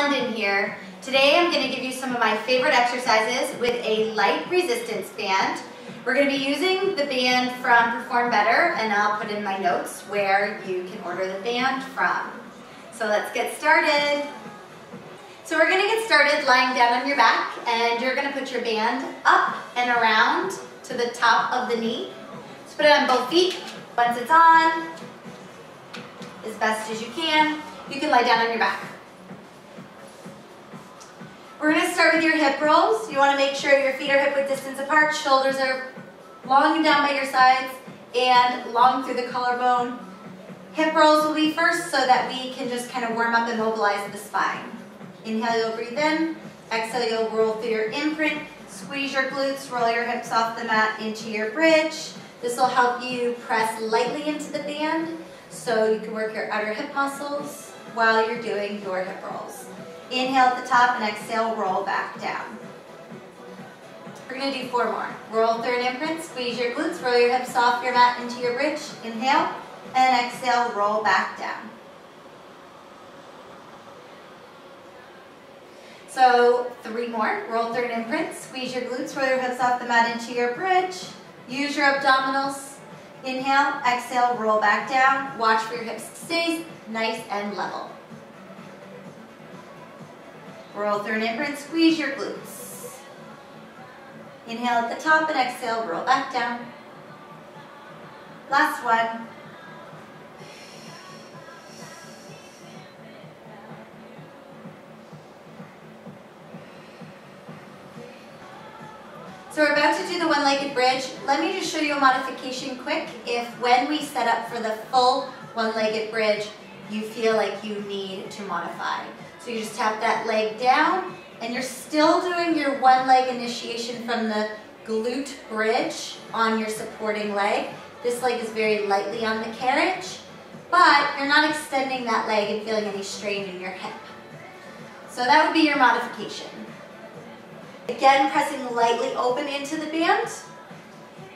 London here. Today I'm going to give you some of my favorite exercises with a light resistance band. We're going to be using the band from Perform Better, and I'll put in my notes where you can order the band from. So let's get started. So we're going to get started lying down on your back, and you're going to put your band up and around to the top of the knee. Just put it on both feet. Once it's on, as best as you can lie down on your back. We're going to start with your hip rolls. You want to make sure your feet are hip width distance apart, shoulders are long and down by your sides, and long through the collarbone. Hip rolls will be first so that we can just kind of warm up and mobilize the spine. Inhale, you'll breathe in. Exhale, you'll roll through your imprint. Squeeze your glutes, roll your hips off the mat into your bridge. This will help you press lightly into the band so you can work your outer hip muscles while you're doing your hip rolls. Inhale at the top and exhale, roll back down. We're going to do 4 more. Roll through an imprint, squeeze your glutes, roll your hips off your mat into your bridge. Inhale and exhale, roll back down. So 3 more. Roll through an imprint, squeeze your glutes, roll your hips off the mat into your bridge. Use your abdominals. Inhale, exhale, roll back down. Watch for your hips to stay nice and level. Roll through an imprint, squeeze your glutes. Inhale at the top and exhale, roll back down. Last one. So we're about to do the one-legged bridge. Let me just show you a modification quick. If when we set up for the full one-legged bridge, you feel like you need to modify. So you just tap that leg down, and you're still doing your one leg initiation from the glute bridge on your supporting leg. This leg is very lightly on the carriage, but you're not extending that leg and feeling any strain in your hip. So that would be your modification. Again, pressing lightly open into the band,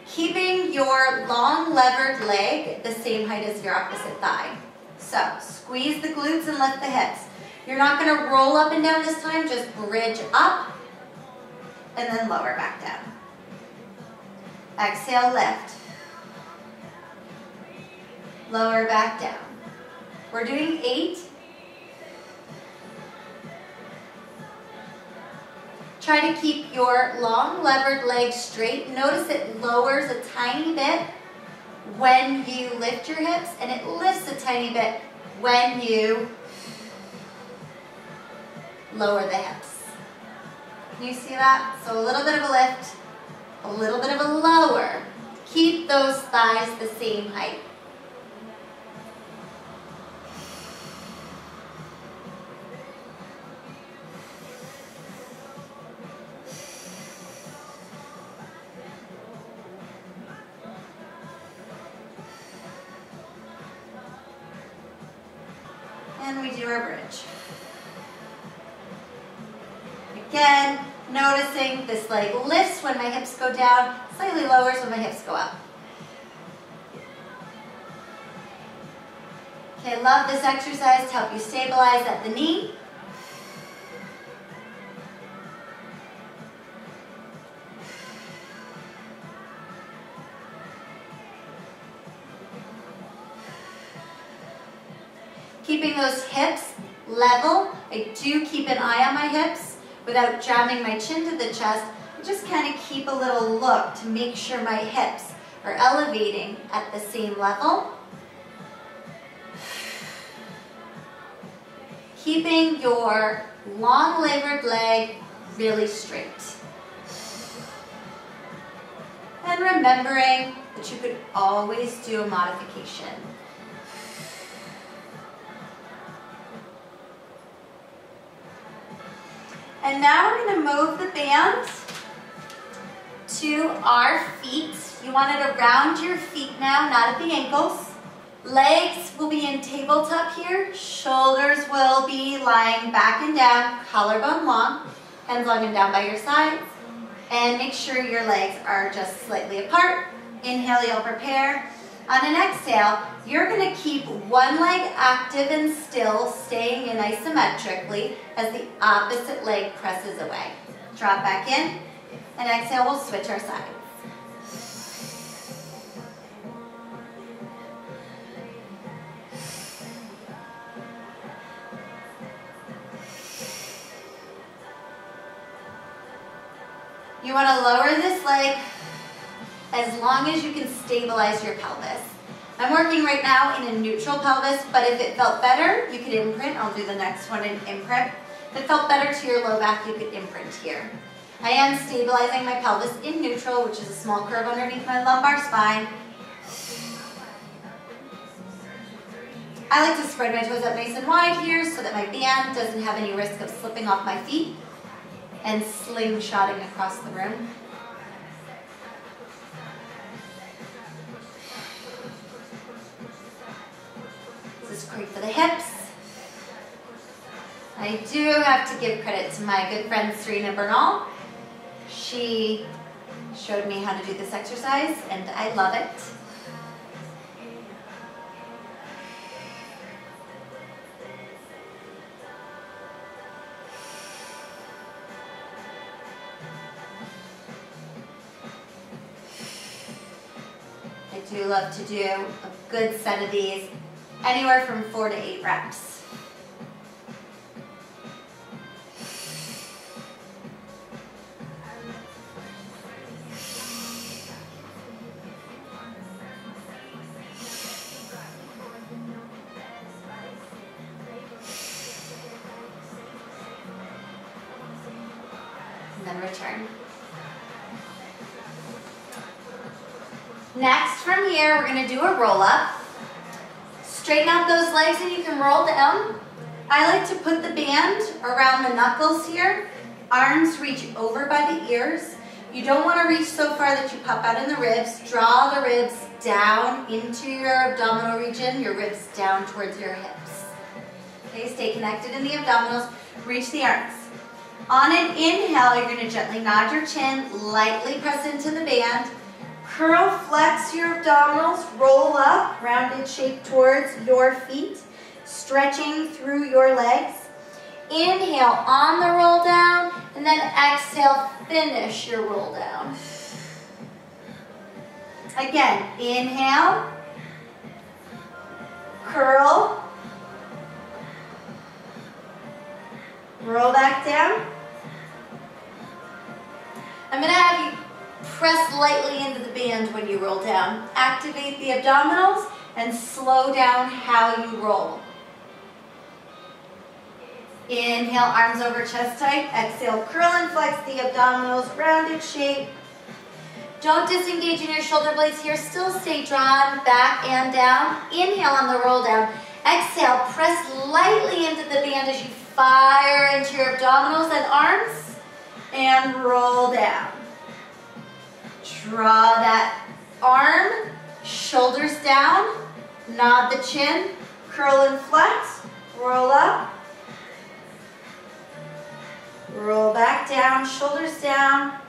keeping your long levered leg the same height as your opposite thigh. So squeeze the glutes and lift the hips. You're not going to roll up and down this time, just bridge up and then lower back down. Exhale, lift. Lower back down. We're doing 8. Try to keep your long levered leg straight. Notice it lowers a tiny bit when you lift your hips, and it lifts a tiny bit when you lower the hips. Can you see that? So a little bit of a lift, a little bit of a lower. Keep those thighs the same height. And we do our bridge. Again, noticing this leg lifts when my hips go down, slightly lowers when my hips go up. Okay, love this exercise to help you stabilize at the knee. Keeping those hips level. I do keep an eye on my hips without jamming my chin to the chest. I just kind of keep a little look to make sure my hips are elevating at the same level. Keeping your long levered leg really straight. And remembering that you could always do a modification. And now we're going to move the band to our feet. You want it around your feet now, not at the ankles. Legs will be in tabletop here. Shoulders will be lying back and down, collarbone long, hands long and down by your sides. And make sure your legs are just slightly apart. Inhale, you'll prepare. On an exhale, you're going to keep one leg active and still, staying in isometrically as the opposite leg presses away. Drop back in, and exhale, we'll switch our sides. You want to lower this leg as long as you can stabilize your pelvis. I'm working right now in a neutral pelvis, but if it felt better, you could imprint. I'll do the next one in imprint. If it felt better to your low back, you could imprint here. I am stabilizing my pelvis in neutral, which is a small curve underneath my lumbar spine. I like to spread my toes up nice and wide here so that my band doesn't have any risk of slipping off my feet and slingshotting across the room. This is great for the hips. I do have to give credit to my good friend Serena Bernal. She showed me how to do this exercise and I love it. I do love to do a good set of these, anywhere from 4 to 8 reps. And then return. Next, from here, we're going to do a roll-up. Straighten out those legs and you can roll down. I like to put the band around the knuckles here. Arms reach over by the ears. You don't want to reach so far that you pop out in the ribs. Draw the ribs down into your abdominal region, your ribs down towards your hips. Okay, stay connected in the abdominals. Reach the arms. On an inhale, you're going to gently nod your chin, lightly press into the band. Curl, flex your abdominals, roll up, rounded shape towards your feet, stretching through your legs. Inhale on the roll down, and then exhale, finish your roll down. Again, inhale, curl, roll back down. I'm going to have you press lightly into the band when you roll down. Activate the abdominals and slow down how you roll. Inhale, arms over chest tight. Exhale, curl and flex the abdominals, rounded shape. Don't disengage in your shoulder blades here. Still stay drawn back and down. Inhale on the roll down. Exhale, press lightly into the band as you fire into your abdominals and arms and roll down. Draw that arm, shoulders down, nod the chin, curl and flex, roll up, roll back down, shoulders down,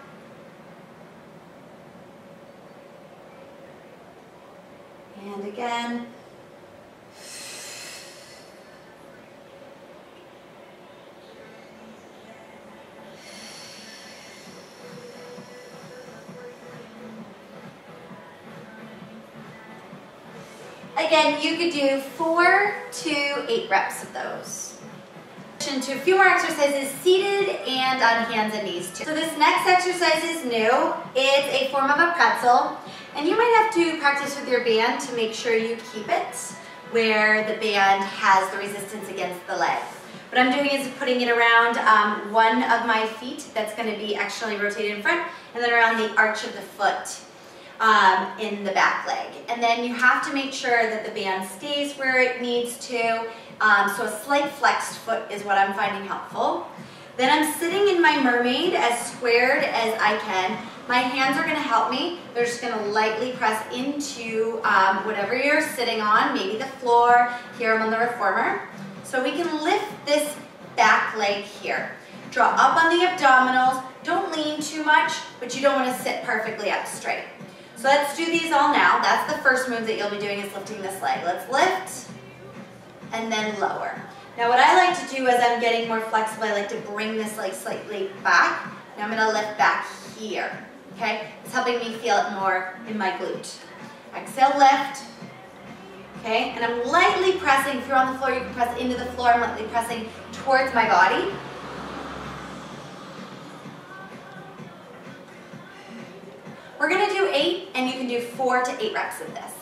and again. Again, you could do 4 to 8 reps of those. To a few more exercises seated and on hands and knees too. So this next exercise is new. It's a form of a pretzel, and you might have to practice with your band to make sure you keep it where the band has the resistance against the leg. What I'm doing is putting it around one of my feet that's going to be externally rotated in front, and then around the arch of the foot. In the back leg. And then you have to make sure that the band stays where it needs to. So a slight flexed foot is what I'm finding helpful. Then I'm sitting in my mermaid as squared as I can. My hands are going to help me. They're just going to lightly press into whatever you're sitting on, maybe the floor. Here I'm on the reformer. So we can lift this back leg here. Draw up on the abdominals. Don't lean too much, but you don't want to sit perfectly up straight. So let's do these all now. That's the first move that you'll be doing, is lifting this leg. Let's lift and then lower. Now what I like to do as I'm getting more flexible, I like to bring this leg slightly back. Now I'm going to lift back here, okay? It's helping me feel it more in my glute. Exhale, lift, okay? And I'm lightly pressing. If you're on the floor, you can press into the floor. I'm lightly pressing towards my body. We're going to do 8, and you can do 4 to 8 reps of this.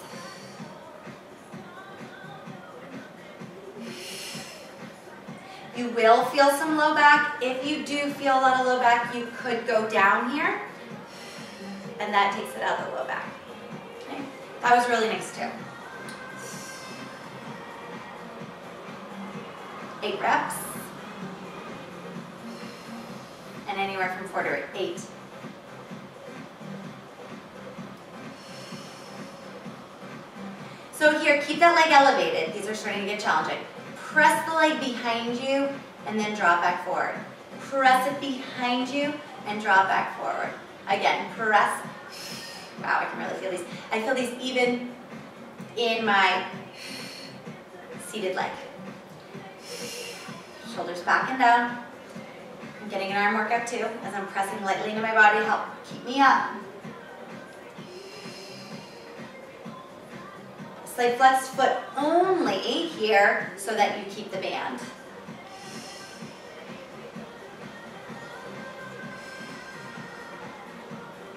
You will feel some low back. If you do feel a lot of low back, you could go down here, and that takes it out of the low back. Okay? That was really nice too. 8 reps, and anywhere from 4 to 8. So here, keep that leg elevated. These are starting to get challenging. Press the leg behind you and then draw it back forward. Press it behind you and draw it back forward. Again, press. Wow, I can really feel these. I feel these even in my seated leg. Shoulders back and down. I'm getting an arm workout too, as I'm pressing lightly into my body to help keep me up. Slight flexed foot only here so that you keep the band.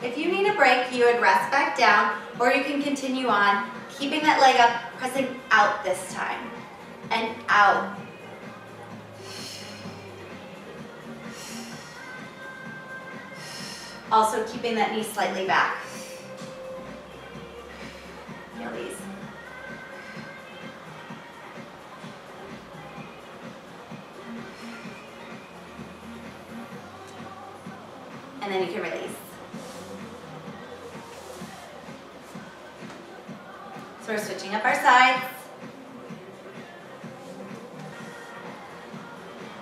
If you need a break, you would rest back down, or you can continue on, keeping that leg up, pressing out this time, and out. Also keeping that knee slightly back. Feel these. And then you can release. So we're switching up our sides.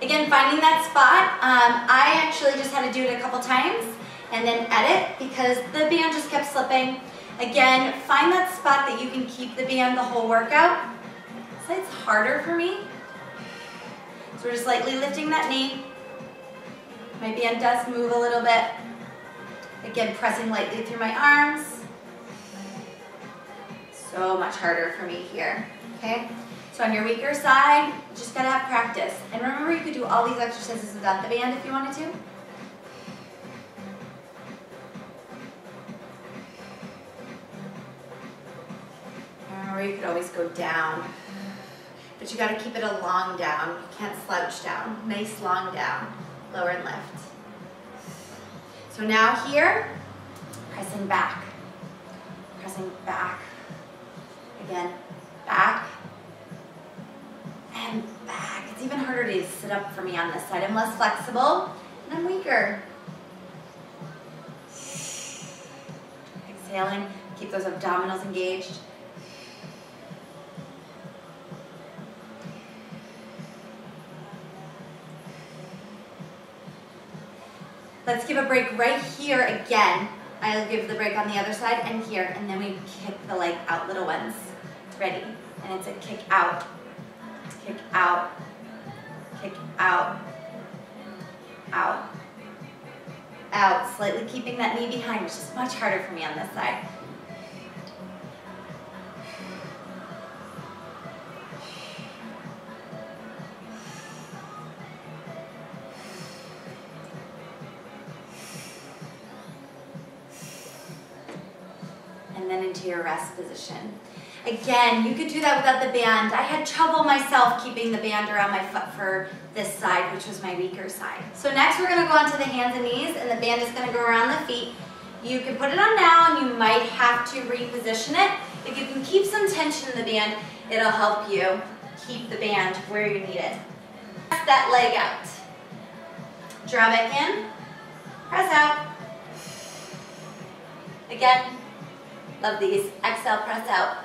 Again, finding that spot. I actually just had to do it a couple times and then edit because the band just kept slipping. Again, find that spot that you can keep the band the whole workout. So it's harder for me. So we're just lightly lifting that knee. My band does move a little bit. Again, pressing lightly through my arms. So much harder for me here, okay? So on your weaker side, you just gotta have practice. And remember, you could do all these exercises without the band if you wanted to. Remember, you could always go down. But you gotta keep it a long down. You can't slouch down. Nice long down. Lower and lift. So now here, pressing back. Pressing back. Again, back. And back. It's even harder to sit up for me on this side. I'm less flexible and I'm weaker. Exhaling, keep those abdominals engaged. Let's give a break right here again. I'll give the break on the other side and here, and then we kick the leg out, little ones. Ready? And it's a kick out, kick out, kick out, out, out. Slightly keeping that knee behind, which is much harder for me on this side. And then into your rest position. Again, you could do that without the band. I had trouble myself keeping the band around my foot for this side, which was my weaker side. So next we're gonna go onto the hands and knees, and the band is gonna go around the feet. You can put it on now, and you might have to reposition it. If you can keep some tension in the band, it'll help you keep the band where you need it. Press that leg out. Draw back in, press out. Again, love these. Exhale, press out.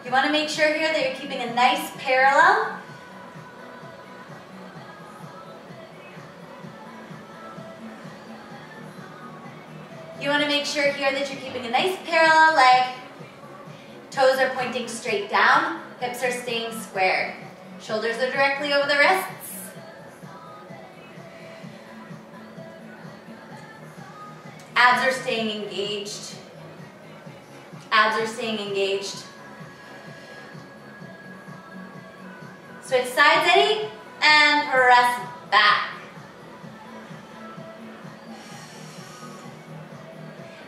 You want to make sure here that you're keeping a nice parallel. You want to make sure here that you're keeping a nice parallel leg. Toes are pointing straight down. Hips are staying square. Shoulders are directly over the wrists. Abs are staying engaged. Abs are staying engaged. Switch sides, Eddie, and press back.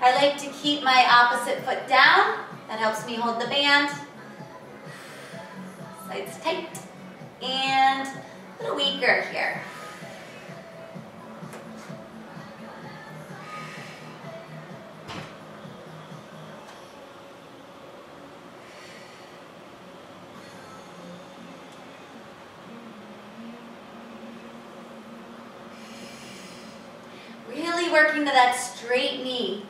I like to keep my opposite foot down. That helps me hold the band. Sides tight. And a little weaker here. Really working to that straight knee.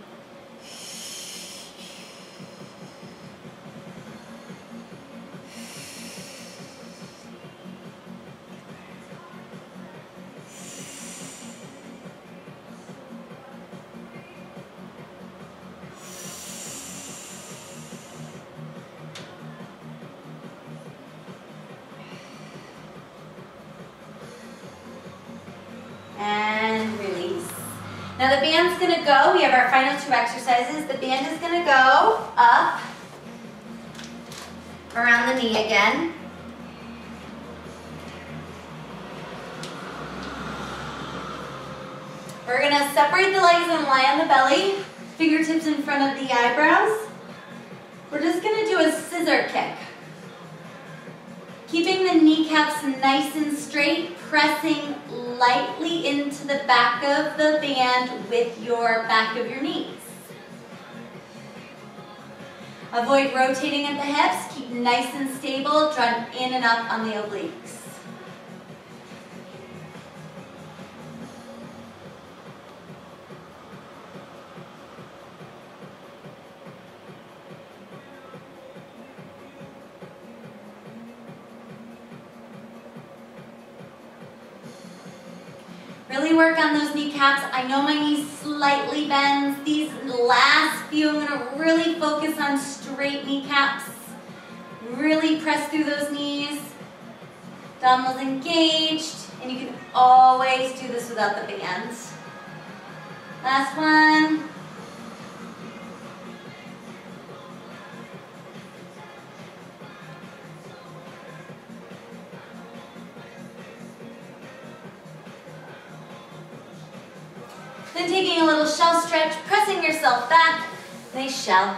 And release. Now the band's gonna go, we have our final 2 exercises. The band is gonna go up, around the knee again. We're gonna separate the legs and lie on the belly, fingertips in front of the eyebrows. We're just gonna do a scissor kick. Keeping the kneecaps nice and straight, pressing lightly into the back of the band with your back of your knees. Avoid rotating at the hips, keep nice and stable, draw in and up on the obliques. Really work on those kneecaps. I know my knee slightly bends. These last few, I'm gonna really focus on straight kneecaps. Really press through those knees. Dumbbells engaged. And you can always do this without the bands. Last one. Then taking a little shell stretch, pressing yourself back. Nice shell.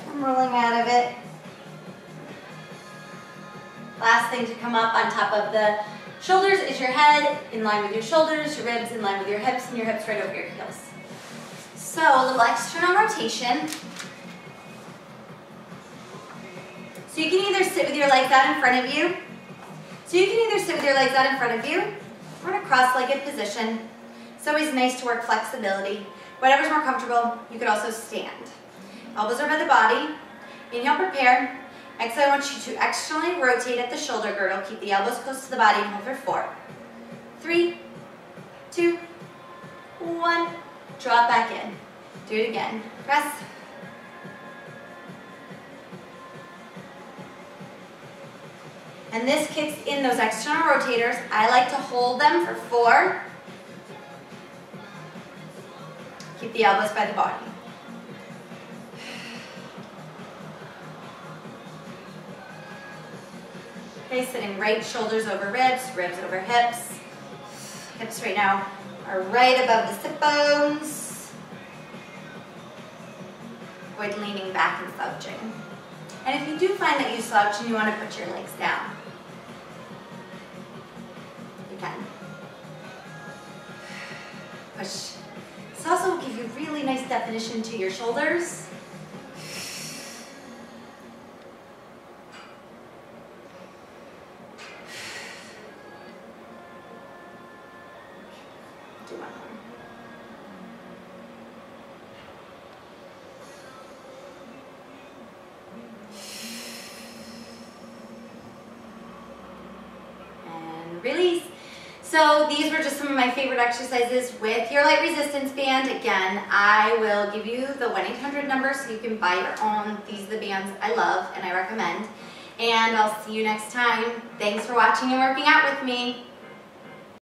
I'm rolling out of it. Last thing to come up on top of the shoulders is your head in line with your shoulders, your ribs in line with your hips, and your hips right over your heels. So a little external rotation. So you can either sit with your legs out in front of you. We're in a cross-legged position. It's always nice to work flexibility. Whatever's more comfortable, you could also stand. Elbows are by the body. Inhale, prepare. Exhale, I want you to externally rotate at the shoulder girdle. Keep the elbows close to the body and hold for 4, 3, 2, 1. Drop back in. Do it again. Press. And this kicks in those external rotators. I like to hold them for 4. Keep the elbows by the body. Okay, sitting right shoulders over ribs, ribs over hips. Hips right now are right above the sit bones. Avoid leaning back and slouching. And if you do find that you slouch and you want to put your legs down, you can. Push. This also will give you really nice definition to your shoulders. Do one more. So these were just some of my favorite exercises with your light resistance band. Again, I will give you the 1-800 number so you can buy your own. These are the bands I love and I recommend. And I'll see you next time. Thanks for watching and working out with me.